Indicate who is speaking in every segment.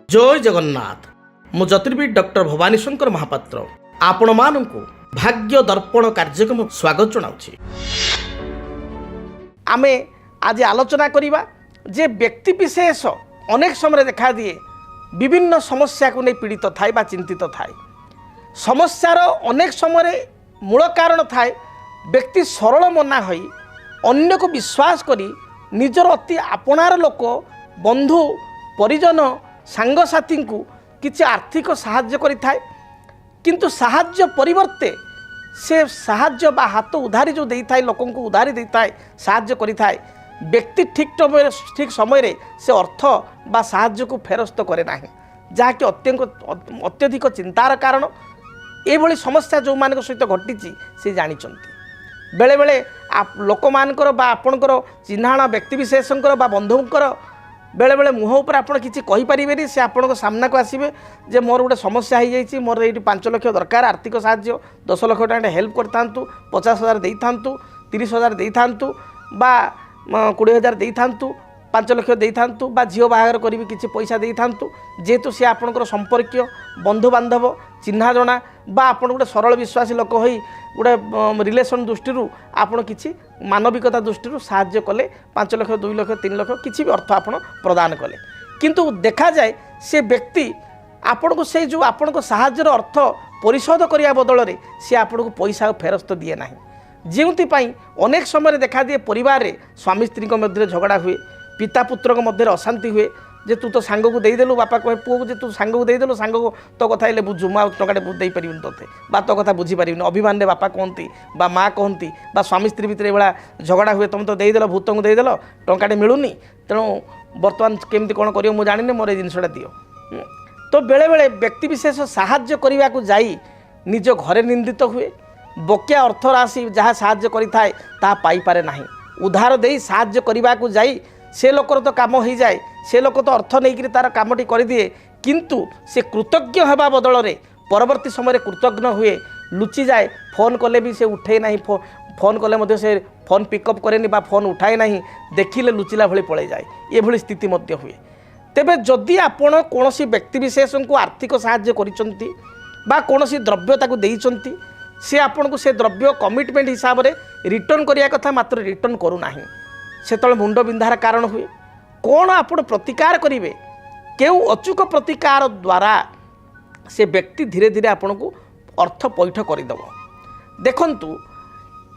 Speaker 1: जय जगन्नाथ मु ज्योतिर्विद डॉक्टर भवानी शंकर महापात्र आपण मानू भाग्य दर्पण कार्यक्रम स्वागत जनाऊँ। आमे आज आलोचना करिबा जे व्यक्ति विशेष अनेक समय देखा दिए विभिन्न समस्या को नहीं पीड़ित थाए बा चिंतित थाए। समस्यार अनेक समय मूल कारण थाए व्यक्ति सरल मना होई अन्य को विश्वास करी निजर अति आपणार लोक बंधु परिजन सांगसाथी को किसी आर्थिक साहाय्य करि थाए, किंतु साहाय्य परिवर्ते से साहाय्य बा हाथ उधारी जो दे थाए लोक को उधारी दे थाए साहाय्य करि थाए व्यक्ति ठीक समय से अर्थ बा साहाय्य को फेरस्त करे नाही, जहाँकि अत्यधिक चिंतार कारण एभली समस्या जो मान सहित घटी से जानी बेले बेले लोक मानकर बा आपणकर चिन्हाण व्यक्ति विशेषकर बा बंधुंकर बेले बेले मुह उपर आप किसी कहींपारे से आपण सामना को आसवे जे मोर गोटे समस्या हो जाए मोर ये 5 लाख दरकार आर्थिक साहाय्य 10 लाख टाँग हेल्प कर था 50,000 दे था 30,000 दे था बा 20,000 दे था 5 लाख दे था बा झील बाहागर करी किसी पैसा दे था जेहेतु सी आपणकर संपर्क बंधु बांधव चिन्हा जना बा आप गोटे सरल विश्वासी लोक हो गोटे रिलेसन दृष्टि आपड़ किसी मानविकता दृष्टि साहाय्य कले 5 लाख 2 लाख 3 लाख किसी भी अर्थ आप प्रदान कले, किंतु देखा जाए से व्यक्ति आपण को से जो आपण को साहाय्यर अर्थ परिशोध करने बदल में सी आपण को पैसा फेरस्त दिए ना, जोपाई अनेक समय देखा दिए परिवार रे स्वामी स्त्री मध्य झगड़ा हुए, पिता पुत्र मध्य अशांति हुए जे तू तो सांग को देदेलु बापा कहे पुओ को तू सांग को देदेलु सांग को तो कथा हेल्ले बुझु मुझे टंकाटे दे पारि तोते बा तो कथा बुझीपार अभिमान रे बापा कहती बा माँ कहती बा स्वामी स्त्री भितर ये झगड़ा हुए तुम तो देदेल भूत को देदेल टंकाटे मिलूनी तेणु बर्तमान केमती कौन कर मुझे जानी मोर ये जिनटा दियो। तो बेले बेले व्यक्ति विशेष साहाय्य करने को जाई निज घरे निंदित हुए, बकिया अर्थ राशि जहाँ साहाय्य करिथाए ता पाई पारे नाही, उधार दे साहाय्य करने को जाई से लोकर तो काम हो जाए से लोक तो अर्थ नहीं तार कामटी कर दिए, किंतु से कृतज्ञ होगा बदल में परवर्ती समय कृतज्ञ हुए लुचि जाए, फोन कले भी से उठे ना, फोन कले से फोन पिकअप करे बा फोन उठाए ना, देखिले लुचिला भली पड़े जाए ये भली स्थिति मध्य हुए। तेबे जदि आपण कौन व्यक्ति विशेष को आर्थिक साहाय्य करिसंती बा कौन द्रव्य ताकू देइसंती से आपन को से द्रव्य कमिटमेंट हिसाब से रिटर्न करिया कथा मात्र रिटर्न करू नाही, सेतले मुंड बिंधार कारण हुए। कौन आपण प्रतिकार करेंगे केउ अचूक प्रतिकार द्वारा से व्यक्ति धीरे धीरे आपण को अर्थ पैठ करदेव। देखंतु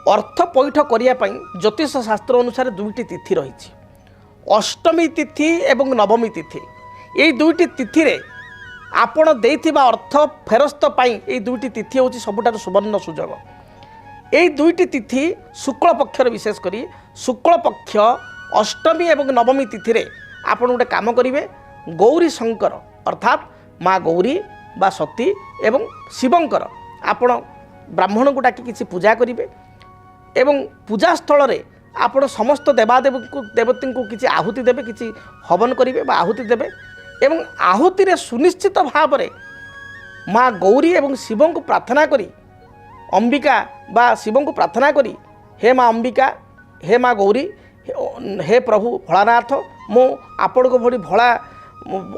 Speaker 1: अर्थ पैठ करने ज्योतिष शास्त्र अनुसार 2टी तिथि रही, अष्टमी तिथि एवं नवमी तिथि। ये 2टी तिथि रे आपण देइथिबा अर्थ फेरस्त पाई ये 2टी तिथि होची सबुठार सुवर्ण सुजोग। ये 2टी तिथि शुक्ल पक्षर विशेष करी शुक्ल पक्ष अष्टमी एवं नवमी तिथि रे आपण गोटे काम करेंगे गौरी शंकर अर्थात माँ गौरी बा सती एवं शिवंकर आपण ब्राह्मण को डाकी किसी पूजा करेंगे एवं पूजा स्थल रे आपण समस्त देवादेव को देवती को किसी आहुति देवे, किसी हवन करेंगे बा आहुति देवे एवं आहुति रे सुनिश्चित भाव में माँ गौरी एवं शिव को प्रार्थना करी अंबिका बा शिव को प्रार्थना करी हे माँ अंबिका हे माँ गौरी हे प्रभु भोलानाथ मु आपण को भली भोला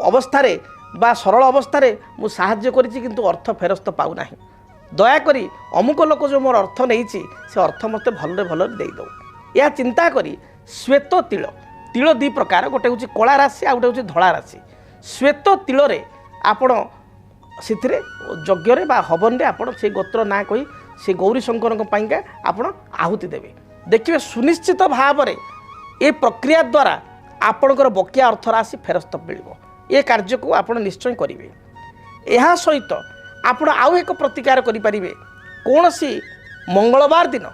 Speaker 1: अवस्था बा सरल अवस्था मु साहाय्य करिछि किंतु अर्थ फेरस्त पाऊ नाही, दयाकोरी अमुक लोक जो मोर अर्थ नहीं से अर्थ मत भल भल दे दो। यह चिंता करी श्वेत तिल तिल 2 प्रकार, गोटे हूँ कला राशि आ गोटे हूँ धला राशि। श्वेत तिल रे आपण से यज्ञ बा हवन रे आपण से गोत्र ना कही से गौरी शंकर पाइका आपण आहुति देवे। देखिए सुनिश्चित भाव में ये प्रक्रिया द्वारा आपणकर बकिया अर्थ राशि फेरस्त मिलिबो। ये कार्य को आप निश्चय करेंगे। यह सहित आपण आउ एक प्रतिकार करें कौन सी मंगलवार दिन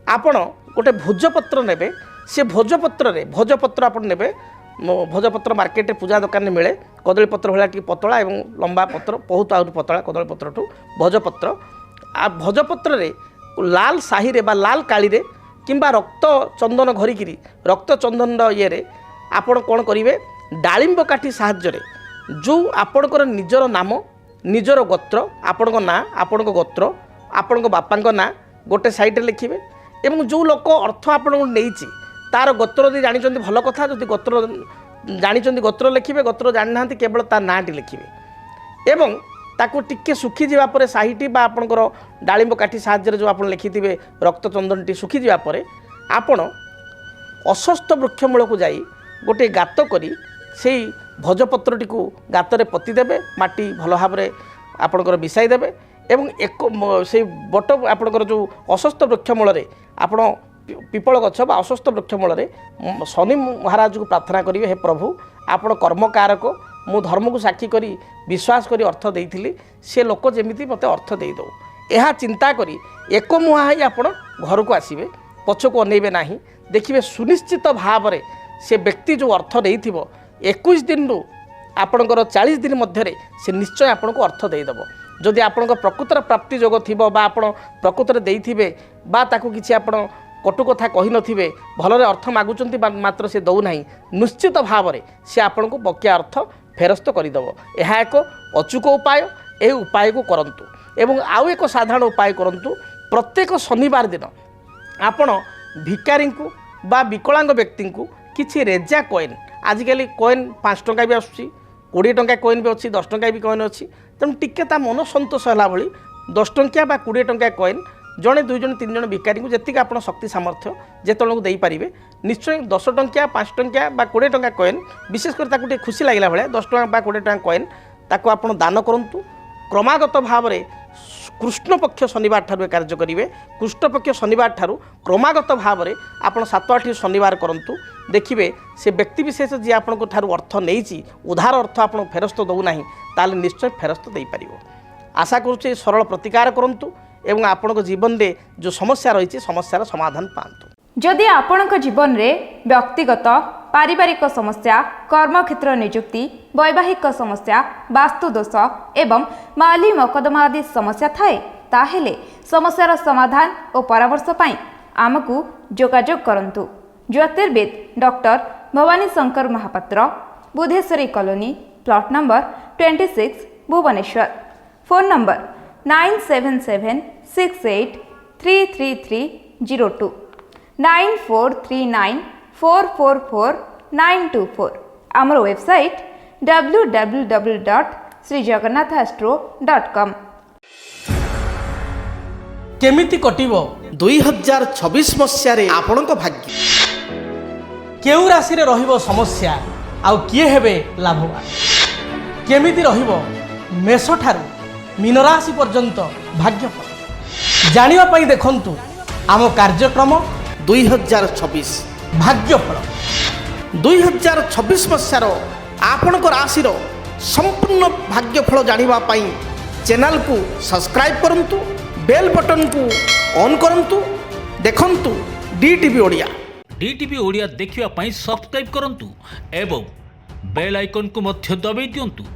Speaker 1: आपण गोटे भोजपत्र नेबे, से भोजपत्र आप नेबे, भोजपत्र मार्केट पूजा दुकान में मिले कदली पत्र भाया टी पतला एवं लंबा पत्र बहुत आहरी पतला कदली पत्र ठू भोजपत्र आ भोजपत्र रे लाल साही रे बा लाल काली रे किंबा रक्त चंदन घरिकी रक्त चंदन ये आपण कौन करेंगे डालिंब काठी साहाय्य जो आपणकर निजर नाम निजर गोत्र आपण ना आपण गोत्र आपण बापा ना गोटे साइड लिखिए एवं जो लोक अर्थ आपण नहीं तार गोत्र यदि जानी भल कथा, जदि गोत्र ଜାଣିଛନ୍ତି ଗୋତ୍ର ଲେଖିବେ, ଗୋତ୍ର ଜାଣିନାହାନ୍ତି କେବଳ ତା ନାଁଟି ଲେଖିବେ ଏବଂ ତାକୁ ଟିକେ ଶୁଖିଯିବା ପରେ ସାହିଟି ବା ଆପଣଙ୍କର ଡାଳିମ୍ବ କାଠି ସାହାଯ୍ୟରେ ଯେଉଁ ଆପଣ ଲେଖିଥିବେ ରକ୍ତଚନ୍ଦନଟି ଶୁଖିଯିବା ପରେ ଆପଣ ଅଶ୍ୱସ୍ଥ ବୃକ୍ଷ ମୂଳକୁ ଯାଇ ଗୋଟିଏ ଗାତ କରି ସେଇ ଭୋଜପତ୍ରଟିକୁ ଗାତରେ ପୋତିଦେବେ, ମାଟି ଭଲ ଭାବରେ ଆପଣଙ୍କର ମିଶାଇ ଦେବେ ଏବଂ ସେଇ ବଟ ଆପଣଙ୍କର ଯେଉଁ ଅଶ୍ୱସ୍ଥ ବୃକ୍ଷ ମୂଳରେ ଆପଣ ପିପଳ ଗଛ ବା ଅଶ୍ୱସ୍ଥ ବୃକ୍ଷ ମୂଳରେ ଶନି ମହାରାଜକୁ ପ୍ରାର୍ଥନା କରିବେ, ହେ ପ୍ରଭୁ ଆପଣ କର୍ମକାରକ, ମୁଁ ଧର୍ମକୁ ସାକ୍ଷୀ କରି ବିଶ୍ୱାସ କରି ଅର୍ଥ ଦେଇଥିଲି, ସେ ଲୋକ ଯେମିତି ମୋତେ ଅର୍ଥ ଦେଇଦେଉ। ଏହା ଚିନ୍ତା କରି ଏକମୁହାଁ ହୋଇ ଆପଣ ଘରକୁ ଆସିବେ, ପଛକୁ ଅନେଇବେ ନାହିଁ। ଦେଖିବେ ସୁନିଶ୍ଚିତ ଭାବରେ ସେ ବ୍ୟକ୍ତି ଯେଉଁ ଅର୍ଥ ନେଇଥିବ 21 ଦିନରୁ ଆପଣଙ୍କର 40 ଦିନ ମଧ୍ୟରେ ସେ ନିଶ୍ଚୟ ଆପଣଙ୍କୁ ଅର୍ଥ ଦେଇଦେବ। ଯଦି ଆପଣଙ୍କ ପ୍ରକୃତର ପ୍ରାପ୍ତି ଯୋଗ ଥିବ ବା ଆପଣ ପ୍ରକୃତରେ ଦେଇଥିବେ ବା ତାକୁ କିଛି ଆପଣ କଟୁ କଥା କହିନଥିବେ, ଭଲରେ ଅର୍ଥ ମାଗୁଛନ୍ତି ମାତ୍ର ସେ ଦେଉନାହିଁ, ନିଶ୍ଚିତ ଭାବରେ ସେ ଆପଣଙ୍କୁ ବକେୟା ଅର୍ଥ ଫେରସ୍ତ କରିଦେବ। ଏହା ଏକ ଅଚୁକ ଉପାୟ, ଏହି ଉପାୟକୁ କରନ୍ତୁ। ଏବଂ ଆଉ ଏକ ସାଧାରଣ ଉପାୟ କରନ୍ତୁ, ପ୍ରତ୍ୟେକ ଶନିବାର ଦିନ ଆପଣ ଭିକାରୀଙ୍କୁ ବା ବିକଳାଙ୍ଗ ବ୍ୟକ୍ତିଙ୍କୁ କିଛି ରେଜା କଏନ୍, ଆଜିକାଲି କଏନ୍ 5 ଟଙ୍କା ବି ଆସୁଛି, 20 ଟଙ୍କା କଏନ୍ ବି ଅଛି, 10 ଟଙ୍କା ବି କଏନ୍ ଅଛି, ତେଣୁ ଟିକେ ତା ମନ ସନ୍ତୋଷ ହେଲା ଭଳି 10 ଟଙ୍କିଆ ବା 20 ଟଙ୍କା କଏନ୍ ଜଣେ 2 ଜଣ 3 ଜଣ ଭିକାରୀଙ୍କୁ ଯେତିକି ଆପଣ ଶକ୍ତି ସାମର୍ଥ୍ୟ ଯେତେବେଳକୁ ଦେଇପାରିବେ, ନିଶ୍ଚୟ 10 ଟଙ୍କିଆ 5 ଟଙ୍କିଆ ବା 20 ଟଙ୍କା କଏନ୍, ବିଶେଷ କରି ତାକୁ ଟିକେ ଖୁସି ଲାଗିଲା ଭଳିଆ 10 ଟଙ୍କା ବା 20 ଟଙ୍କା କଏନ୍ ତାକୁ ଆପଣ ଦାନ କରନ୍ତୁ। କ୍ରମାଗତ ଭାବରେ କୃଷ୍ଣପକ୍ଷ ଶନିବାର ଠାରୁ କାର୍ଯ୍ୟ କରିବେ। କୃଷ୍ଣପକ୍ଷ ଶନିବାର ଠାରୁ କ୍ରମାଗତ ଭାବରେ ଆପଣ 7-8 ଶନିବାର କରନ୍ତୁ। ଦେଖିବେ ସେ ବ୍ୟକ୍ତିବିଶେଷ ଯିଏ ଆପଣଙ୍କ ଠାରୁ ଅର୍ଥ ନେଇଛି, ଉଧାର ଅର୍ଥ ଆପଣ ଫେରସ୍ତ ଦେଉନାହିଁ, ତାହେଲେ ନିଶ୍ଚୟ ଫେରସ୍ତ ଦେଇପାରିବ। ଆଶା କରୁଛି ସରଳ ପ୍ରତିକାର କରନ୍ତୁ ଏବଂ ଆପଣଙ୍କ ଜୀବନରେ ଯେଉଁ ସମସ୍ୟା ରହିଛି ସମସ୍ୟାର ସମାଧାନ ପାଆନ୍ତୁ।
Speaker 2: ଯଦି ଆପଣଙ୍କ ଜୀବନରେ ବ୍ୟକ୍ତିଗତ ପାରିବାରିକ ସମସ୍ୟା, କର୍ମକ୍ଷେତ୍ର ନିଯୁକ୍ତି, ବୈବାହିକ ସମସ୍ୟା, ବାସ୍ତୁଦୋଷ ଏବଂ ମାଲି ମକଦ୍ଦମା ଆଦି ସମସ୍ୟା ଥାଏ, ତାହେଲେ ସମସ୍ୟାର ସମାଧାନ ଓ ପରାମର୍ଶ ପାଇଁ ଆମକୁ ଯୋଗାଯୋଗ କରନ୍ତୁ। ଜ୍ୟୋତିର୍ବିଦ doctor Bhabani Shankar Mahapatra, Budheswari colony, plot number 26, Bhubaneswar. Phone number 9776833302 9439444924। ଆମର ୱେବସାଇଟ୍ www.srijagannathastro.com।
Speaker 1: କେମିତି କଟିବ 2026 ମସିହାରେ ଆପଣଙ୍କ ଭାଗ୍ୟ? କେଉଁ ରାଶିରେ ରହିବ ସମସ୍ୟା ଆଉ କିଏ ହେବେ ଲାଭବାନ? କେମିତି ରହିବ ମେଷଠାରୁ ମୀନରାଶି ପର୍ଯ୍ୟନ୍ତ ଭାଗ୍ୟଫଳ? ଜାଣିବା ପାଇଁ ଦେଖନ୍ତୁ ଆମ କାର୍ଯ୍ୟକ୍ରମ 2026 ଭାଗ୍ୟଫଳ। 2026 ମସିହାର ଆପଣଙ୍କ ରାଶିର ସମ୍ପୂର୍ଣ୍ଣ ଭାଗ୍ୟଫଳ ଜାଣିବା ପାଇଁ ଚ୍ୟାନେଲକୁ ସବସ୍କ୍ରାଇବ୍ କରନ୍ତୁ, ବେଲ୍ ବଟନକୁ ଅନ୍ କରନ୍ତୁ, ଦେଖନ୍ତୁ DTV ଓଡ଼ିଆ।
Speaker 3: DTV ଓଡ଼ିଆ ଦେଖିବା ପାଇଁ ସବସ୍କ୍ରାଇବ୍ କରନ୍ତୁ ଏବଂ ବେଲ୍ ଆଇକନ୍କୁ ମଧ୍ୟ ଦବାଇ ଦିଅନ୍ତୁ।